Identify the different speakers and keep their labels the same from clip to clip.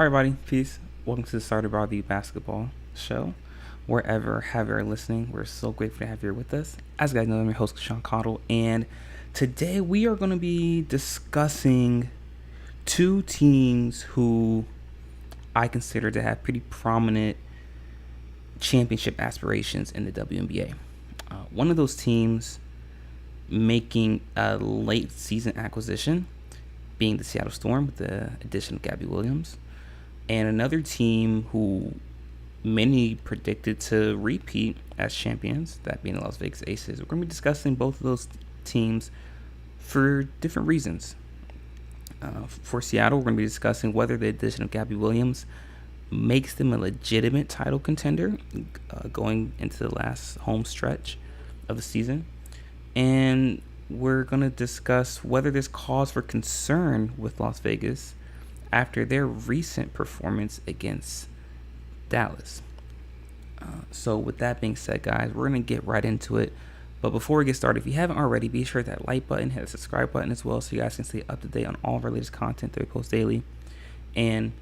Speaker 1: All right, everybody, peace. Welcome to the STBY basketball show. Wherever, however you're listening, we're so grateful to have you here with us. As you guys know, I'm your host, Sean Cottle, and today we are going to be discussing two teams who I consider to have pretty prominent championship aspirations in the WNBA. One of those teams making a late season acquisition being the Seattle Storm with the addition of Gabby Williams, and another team who many predicted to repeat as champions, that being the Las Vegas Aces. We're going to be discussing both of those teams for different reasons. For Seattle, we're going to be discussing whether the addition of Gabby Williams makes them a legitimate title contender going into the last home stretch of the season. And we're going to discuss whether there's cause for concern with Las Vegas after their recent performance against Dallas. So with that being said, guys, we're going to get right into it. But before we get started, if you haven't already, be sure to hit that like button, hit the subscribe button as well, so you guys can stay up to date on all of our latest content that we post daily. And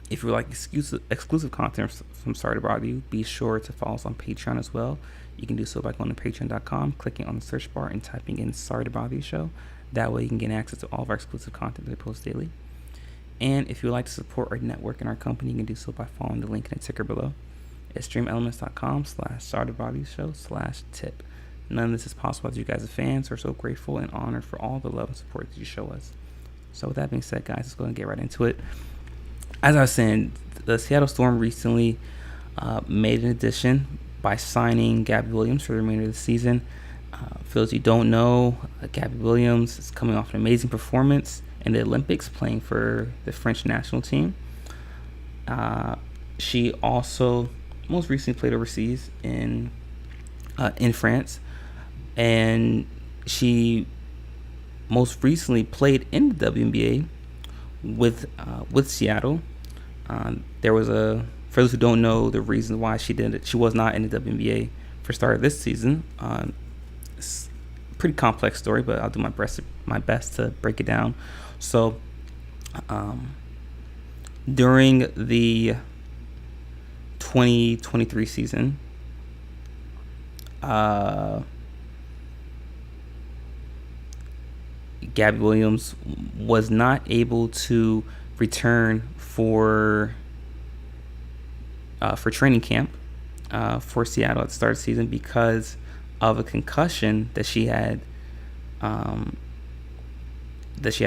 Speaker 1: if you would like exclusive content from Sorry to Bother You, be sure to follow us on Patreon as well. You can do so by going to patreon.com, clicking on the search bar, and typing in Sorry to Bother You Show. That way you can get access to all of our exclusive content that we post daily. And if you would like to support our network and our company, you can do so by following the link in the ticker below. It's streamelements.com/SorryToBotherYou/tip. None of this is possible as you guys are fans. We're so grateful and honored for all the love and support that you show us. So with that being said, guys, let's go and get right into it. As I was saying, the Seattle Storm recently made an addition by signing Gabby Williams for the remainder of the season. For those you don't know, Gabby Williams is coming off an amazing performance in the Olympics, playing for the French national team. She also most recently played overseas in France, and she most recently played in the WNBA with Seattle. There was for those who don't know, the reason why she was not in the WNBA for start of this season. It's a pretty complex story, but I'll do my best to break it down. So, during the 2023 season, Gabby Williams was not able to return for training camp for Seattle at the start of the season because of a concussion that she had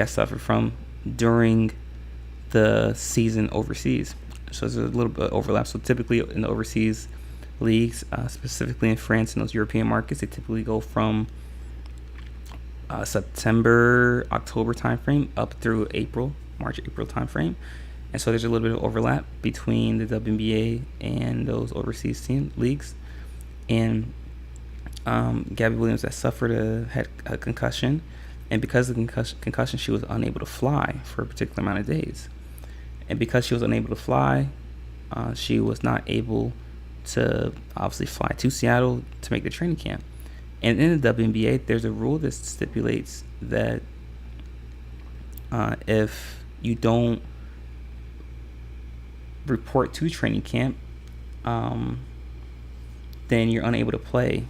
Speaker 1: suffered from during the season overseas. So there's a little bit of overlap. So typically in the overseas leagues, specifically in France and those European markets, they typically go from September, October timeframe up through March, April timeframe. And so there's a little bit of overlap between the WNBA and those overseas team leagues. And Gabby Williams had suffered a concussion, and because of the concussion, she was unable to fly for a particular amount of days. And because she was unable to fly, she was not able to obviously fly to Seattle to make the training camp. And in the WNBA, there's a rule that stipulates that if you don't report to training camp, then you're unable to play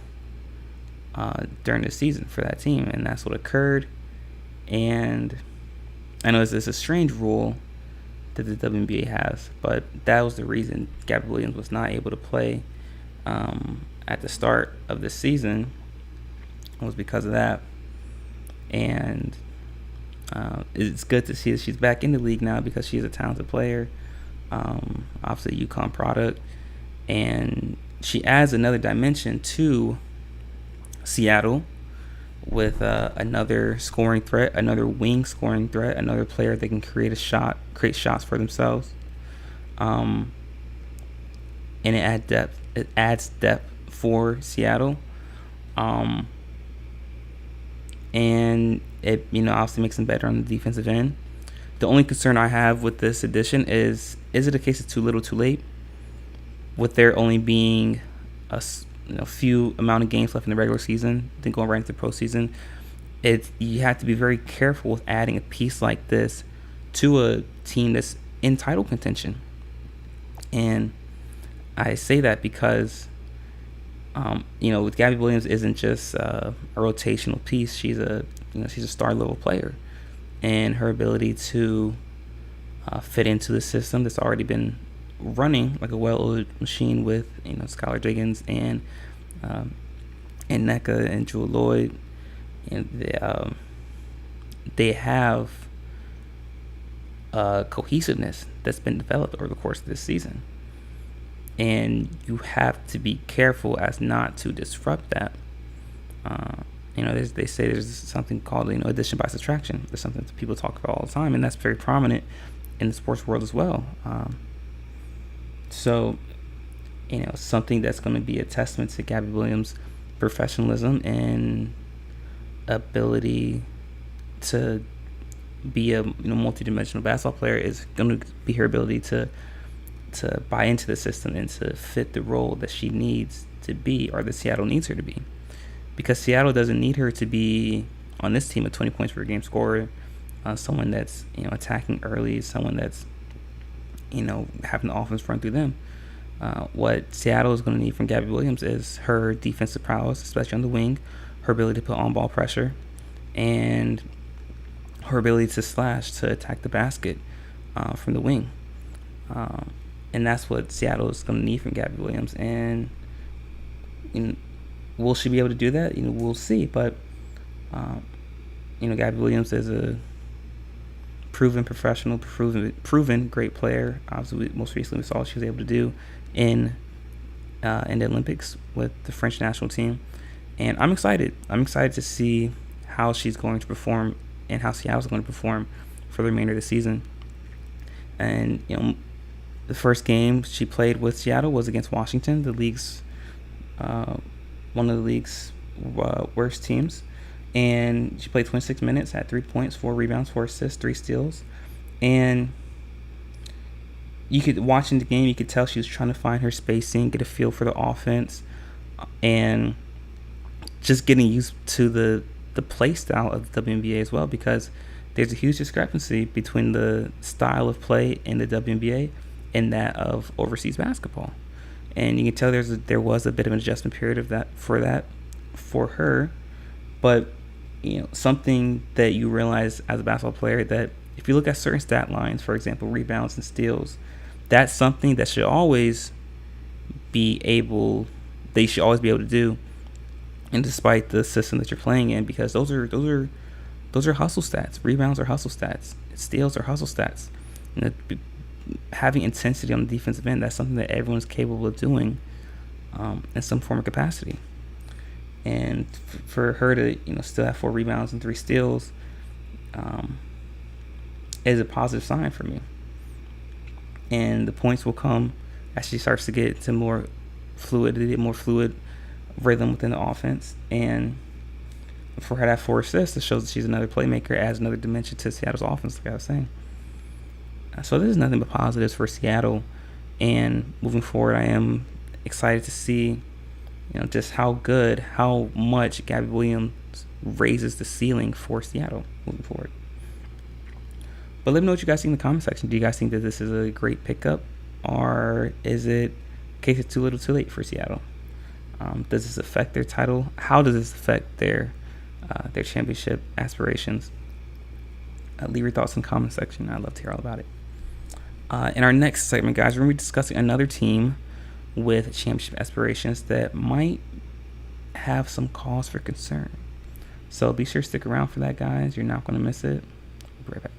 Speaker 1: during the season for that team. And that's what occurred. And I know it's a strange rule that the WNBA has, but that was the reason Gabby Williams was not able to play at the start of the season, was because of that. And it's good to see that she's back in the league now because she's a talented player, obviously a UConn product, and she adds another dimension to Seattle with another scoring threat, another wing scoring threat, another player that can create shots for themselves, and it adds depth for Seattle, and it obviously makes them better on the defensive end. The only concern I have with this addition is it a case of too little, too late? With there only being a few amount of games left in the regular season, then going right into the postseason, you have to be very careful with adding a piece like this to a team that's in title contention. And I say that because, with Gabby Williams isn't just a rotational piece. She's a star level player, and her ability to fit into the system that's already been running like a well-oiled machine with Skylar Diggins and NECA and Jewel Lloyd, and they have cohesiveness that's been developed over the course of this season. And you have to be careful as not to disrupt that. They say there's something called addition by subtraction. There's something that people talk about all the time, and that's very prominent in the sports world as well. So, something that's going to be a testament to Gabby Williams' professionalism and ability to be a multi-dimensional basketball player is going to be her ability to buy into the system and to fit the role that she needs to be, or that Seattle needs her to be. Because Seattle doesn't need her to be on this team a 20 points per game scorer, someone that's attacking early, someone that's having the offense run through them. What Seattle is going to need from Gabby Williams is her defensive prowess, especially on the wing, her ability to put on-ball pressure, and her ability to slash, to attack the basket from the wing. And that's what Seattle is going to need from Gabby Williams. And will she be able to do that? We'll see. But, Gabby Williams is a proven professional, proven great player. Obviously, most recently we saw what she was able to do in the Olympics with the French national team. And I'm excited. I'm excited to see how she's going to perform and how Seattle's going to perform for the remainder of the season. And, the first game she played with Seattle was against Washington, the league's one of the league's worst teams. And she played 26 minutes, had 3 points, 4 rebounds, 4 assists, 3 steals. And you could, watching the game, you could tell she was trying to find her spacing, get a feel for the offense, and just getting used to the play style of the WNBA as well, because there's a huge discrepancy between the style of play in the WNBA and that of overseas basketball. And you can tell there was a bit of an adjustment period for her. But something that you realize as a basketball player, that if you look at certain stat lines, for example, rebounds and steals, that's something that should always be able to do, and despite the system that you're playing in, because those are hustle stats. Rebounds are hustle stats. Steals are hustle stats. Having intensity on the defensive end, that's something that everyone's capable of doing in some form of capacity. And for her to still have 4 rebounds and 3 steals is a positive sign for me. And the points will come as she starts to get to more fluid rhythm within the offense. And for her to have 4 assists, it shows that she's another playmaker, adds another dimension to Seattle's offense, like I was saying. So this is nothing but positives for Seattle. And moving forward, I am excited to see just how much Gabby Williams raises the ceiling for Seattle moving forward. But let me know what you guys think in the comment section. Do you guys think that this is a great pickup, or is it in case it's too little too late for Seattle? Does this affect their title? How does this affect their championship aspirations? Leave your thoughts in the comment section. I'd love to hear all about it. In our next segment, guys, we're going to be discussing another team with championship aspirations that might have some cause for concern. So be sure to stick around for that, guys. You're not going to miss it. We'll be right back.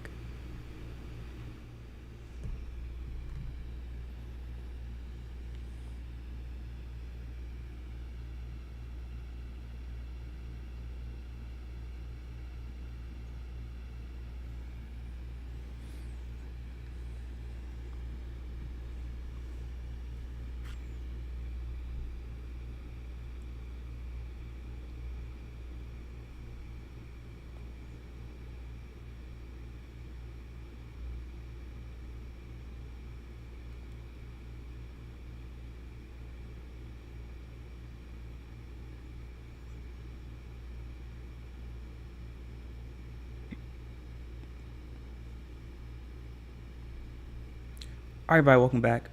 Speaker 1: All right, everybody, welcome back.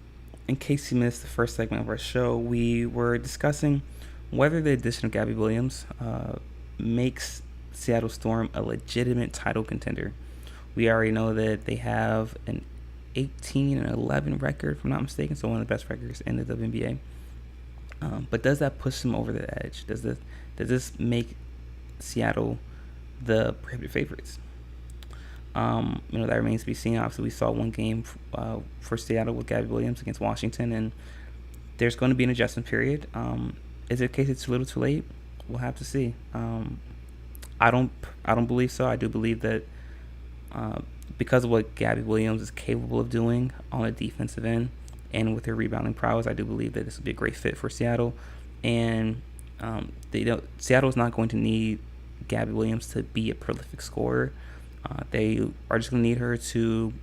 Speaker 1: In case you missed the first segment of our show, we were discussing whether the addition of Gabby Williams makes Seattle Storm a legitimate title contender. We already know that they have an 18-11 record, if I'm not mistaken, so one of the best records in the WNBA. But does that push them over the edge? Does this make Seattle the prohibitive favorites? That remains to be seen. Obviously, we saw one game for Seattle with Gabby Williams against Washington, and there's going to be an adjustment period. Is it a case it's too little, too late? We'll have to see. I don't believe so. I do believe that because of what Gabby Williams is capable of doing on the defensive end and with her rebounding prowess, I do believe that this will be a great fit for Seattle. And Seattle is not going to need Gabby Williams to be a prolific scorer. They are just going to need her to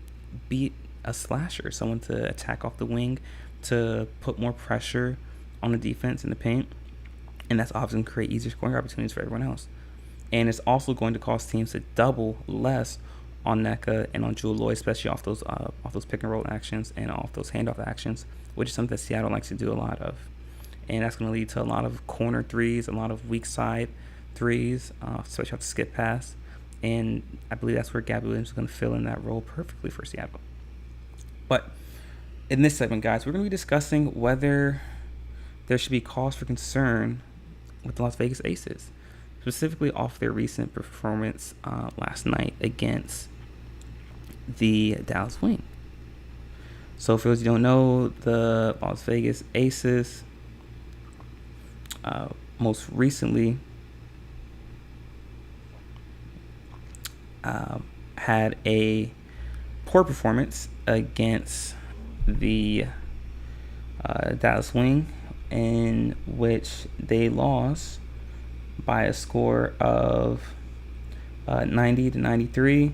Speaker 1: be a slasher, someone to attack off the wing, to put more pressure on the defense in the paint. And that's obviously going to create easier scoring opportunities for everyone else. And it's also going to cause teams to double less on NECA and on Jewel Lloyd, especially off those pick and roll actions and off those handoff actions, which is something that Seattle likes to do a lot of. And that's going to lead to a lot of corner threes, a lot of weak side threes, especially off the skip pass. And I believe that's where Gabby Williams is going to fill in that role perfectly for Seattle. But in this segment, guys, we're going to be discussing whether there should be cause for concern with the Las Vegas Aces, specifically off their recent performance last night against the Dallas Wing. So for those who don't know, the Las Vegas Aces most recently had a poor performance against the Dallas Wing, in which they lost by a score of 90-93.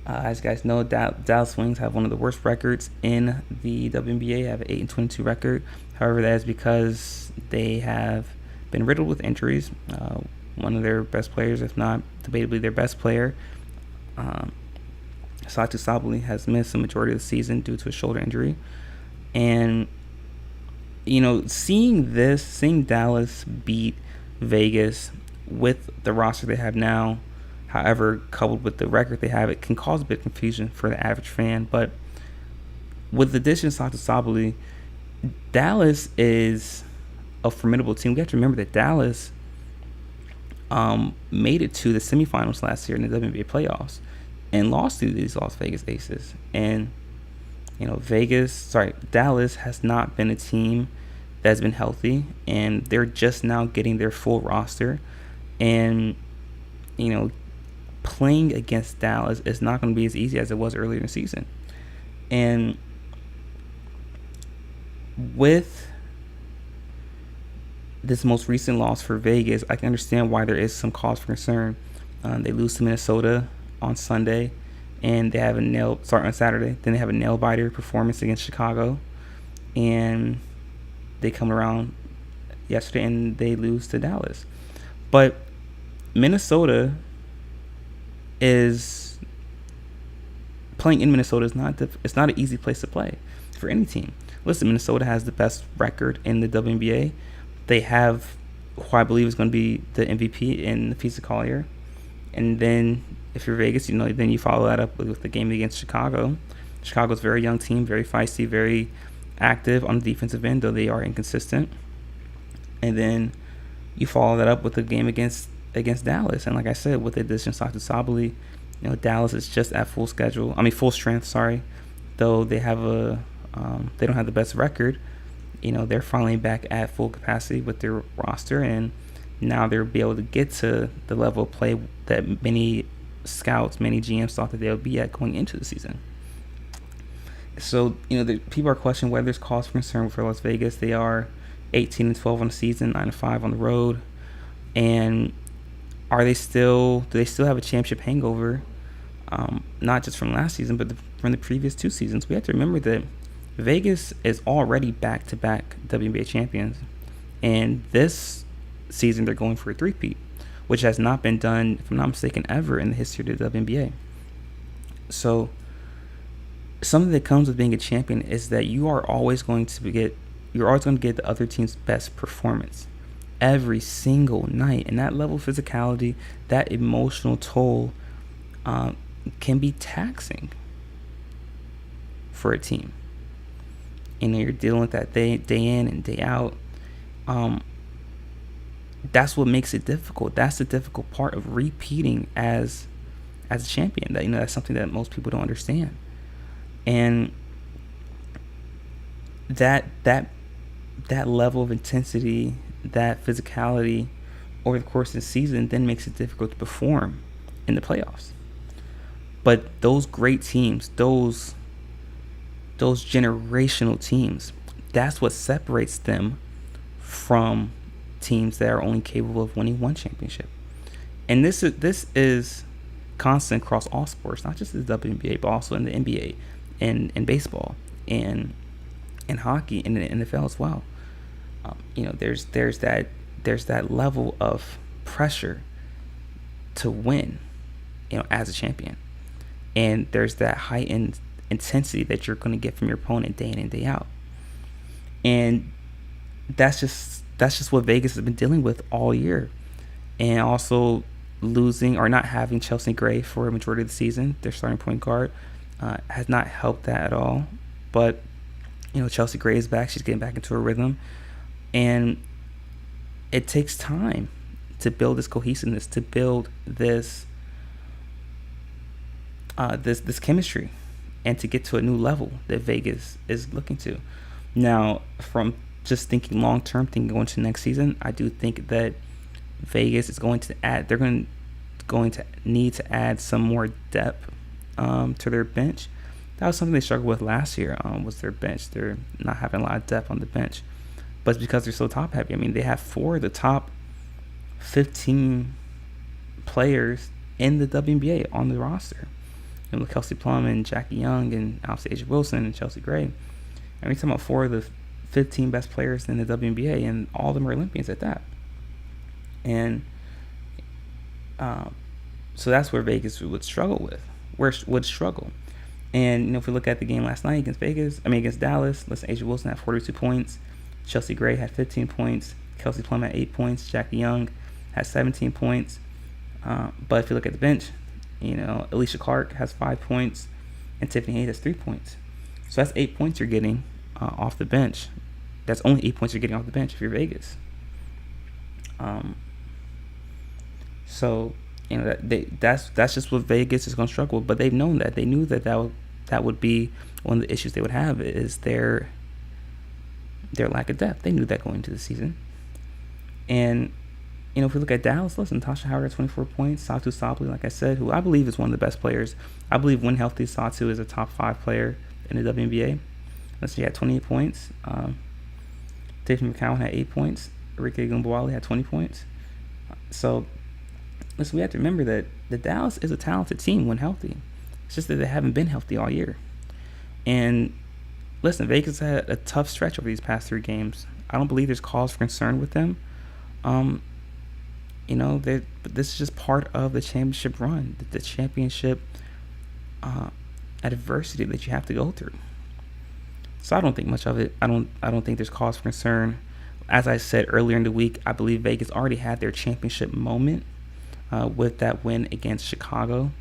Speaker 1: As you guys know, Dallas Wings have one of the worst records in the WNBA. Have an 8-22 record. However, that is because they have been riddled with injuries. One of their best players, if not debatably their best player, Satou Sabally, has missed the majority of the season due to a shoulder injury. And seeing Dallas beat Vegas with the roster they have now, however, coupled with the record they have, it can cause a bit of confusion for the average fan. But with the addition of Satou Sabally, Dallas is a formidable team. We have to remember that Dallas made it to the semifinals last year in the WNBA playoffs and lost to these Las Vegas Aces. And Dallas has not been a team that's been healthy, and they're just now getting their full roster. And playing against Dallas is not going to be as easy as it was earlier in the season. And with this most recent loss for Vegas, I can understand why there is some cause for concern. They lose to Minnesota on Sunday, and they have on Saturday. Then they have a nail biter performance against Chicago, and they come around yesterday and they lose to Dallas. But Minnesota is playing in Minnesota is it's not an easy place to play for any team. Listen, Minnesota has the best record in the WNBA. They have who I believe is going to be the MVP in Fisa Collier. And then if you're Vegas, then you follow that up with the game against Chicago. Chicago's a very young team, very feisty, very active on the defensive end, though they are inconsistent. And then you follow that up with the game against Dallas. And like I said, with the addition of Satou Sabally, Dallas is just at full strength, though they have they don't have the best record. They're finally back at full capacity with their roster, and now they'll be able to get to the level of play that many scouts, many GMs thought that they would be at going into the season. So, the people are questioning whether there's cause for concern for Las Vegas. They are 18-12 on the season, 9-5 on the road, and do they still have a championship hangover? Not just from last season, but from the previous two seasons. We have to remember that Vegas is already back-to-back WNBA champions, and this season they're going for a three-peat, which has not been done, if I'm not mistaken, ever in the history of the WNBA. So something that comes with being a champion is that you're always going to get the other team's best performance every single night, and that level of physicality, that emotional toll, can be taxing for a team. You're dealing with that day in and day out. That's what makes it difficult. That's the difficult part of repeating as a champion. That's something that most people don't understand. And that level of intensity, that physicality over the course of the season then makes it difficult to perform in the playoffs. But those great teams, those generational teams, that's what separates them from teams that are only capable of winning one championship. And this is constant across all sports, not just the WNBA, but also in the NBA and in baseball and in hockey and in the NFL as well. There's that level of pressure to win, as a champion, and there's that heightened intensity that you're going to get from your opponent day in and day out, and that's just what Vegas has been dealing with all year. And also losing or not having Chelsea Gray for a majority of the season, their starting point guard, has not helped that at all. But Chelsea Gray is back; she's getting back into her rhythm. And it takes time to build this cohesiveness, to build this this chemistry, and to get to a new level that Vegas is looking to. Now, from just thinking long term, thinking going to next season, I do think that Vegas is going to add. They're going to need to add some more depth to their bench. That was something they struggled with last year. Was their bench? They're not having a lot of depth on the bench. But it's because they're so top heavy. They have 4 of the top 15 players in the WNBA on the roster. Kelsey Plum and Jackie Young and obviously Ajawilson and Chelsea Gray. We're talking about 4 of the 15 best players in the WNBA, and all of them are Olympians at that. And so that's where Vegas would struggle And if we look at the game last night against Dallas, listen, Ajawilson had 42 points. Chelsea Gray had 15 points. Kelsey Plum had 8 points. Jackie Young had 17 points. But if you look at the bench, Alicia Clark has 5 points, and Tiffany Hayes has 3 points. So that's 8 points you're getting off the bench. That's only 8 points you're getting off the bench if you're Vegas. So that's just what Vegas is going to struggle with. But they've known that. They knew that would be one of the issues they would have, is their lack of depth. They knew that going into the season. And if we look at Dallas, listen, Tasha Howard had 24 points. Satu Sabli, like I said, who I believe is one of the best players. I believe when healthy, Satu is a top 5 player in the WNBA. She had 28 points. Tiffany McCowan had 8 points. Rika Gumbawali had 20 points. So, listen, we have to remember that the Dallas is a talented team when healthy. It's just that they haven't been healthy all year. And listen, Vegas had a tough stretch over these past 3 games. I don't believe there's cause for concern with them. But this is just part of the championship run, the championship adversity that you have to go through. So I don't think much of it. I don't think there's cause for concern. As I said earlier in the week, I believe Vegas already had their championship moment with that win against Chicago.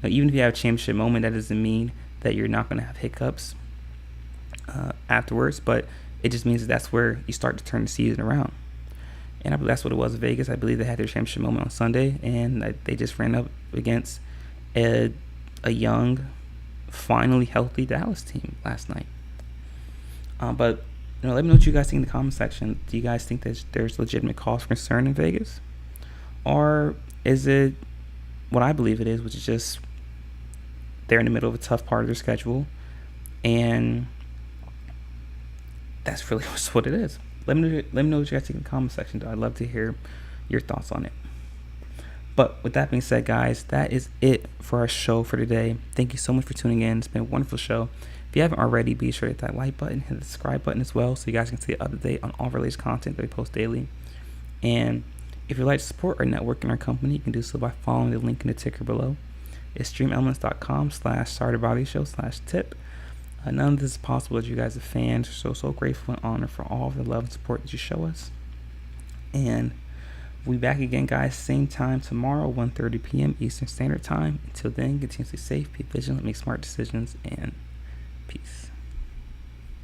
Speaker 1: Now, even if you have a championship moment, that doesn't mean that you're not going to have hiccups afterwards, but it just means that's where you start to turn the season around. And I believe that's what it was in Vegas. I believe they had their championship moment on Sunday, and they just ran up against a young, finally healthy Dallas team last night. But let me know what you guys think in the comment section. Do you guys think that there's legitimate cause for concern in Vegas? Or is it what I believe it is, which is just they're in the middle of a tough part of their schedule, and that's really what it is. Let me know what you guys think in the comment section. I'd love to hear your thoughts on it. But with that being said, guys, that is it for our show for today. Thank you so much for tuning in. It's been a wonderful show. If you haven't already, be sure to hit that like button, hit the subscribe button as well, so you guys can stay up to date on all of our latest content that we post daily. And if you'd like to support our network and our company, you can do so by following the link in the ticker below. It's streamelements.com/SorryToBotherYou/tip. None of this is possible as you guys are fans. So grateful and honored for all of the love and support that you show us. And we'll be back again, guys, same time tomorrow, 1:30 p.m. Eastern Standard Time. Until then, continue to stay safe, be vigilant, make smart decisions, and peace.